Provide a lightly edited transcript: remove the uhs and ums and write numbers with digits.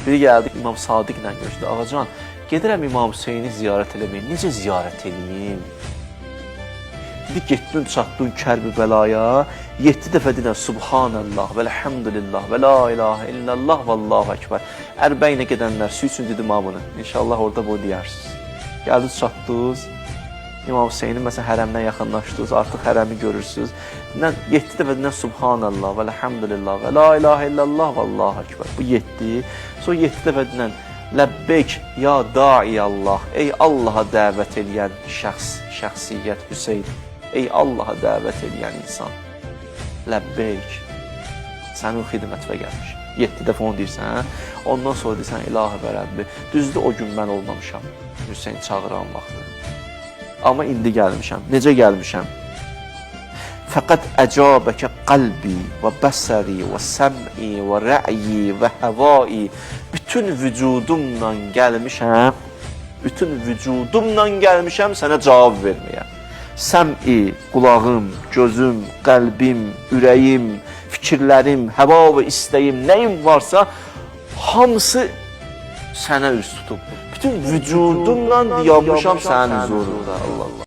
Biri gəldi İmam Sadiqlə görüşdü. Ağacan, gedirəm İmam Hüseyni ziyarət eləməyə. Necə ziyarət eləyim? Dedi, getdin, çatdın Kərbəlaya, 7 dəfə dinə Subhanallah və elhamdülillah və la ilahə illallah və Allahu Ekber. Ərbəyinə gedənlər su üçün dedi imamını. İnşallah orada bu deyirsiniz. Gəldiniz, çatdınız. İmam Hüseynin məsələn hərəmdən yaxınlaşdınız, artıq hərəmi görürsünüz. 7 dəfə dinə Subhanallah və elhamdülillah və la ilahə illallah və Allahu Ekber. Bu 7. Sonra 7 dəfə dinə Ləbbeyk ya daiyallah. Ey Allaha dəvət eləyən şəxsiyyət Hüseyn. Ey Allaha dəvət eləyən insan. Ləbbeyk. Sənin xidmətvə gəlmiş. 7 dəfə onu deyirsən, ondan sonra deyirsən İlahi və Rəbbi. Düzdür, o gün mən olmamışam. Hüseyn çağıran vaxtı. Amma indi gəlmişəm. Necə gəlmişəm? Fəqət əcabəkə qəlbi və bəsəri və səm'i və rə'yi və həvai. Bütün vücudumla gəlmişəm. Bütün vücudumla gəlmişəm sənə cavab verməyə. Səm'i, qulağım, gözüm, qəlbim, ürəyim, fikirlərim, həva və istəyim, nəyim varsa hamısı sənə üst tutub. Bütün vücudumla dayanmışam sənin huzurunda. Allah Allah.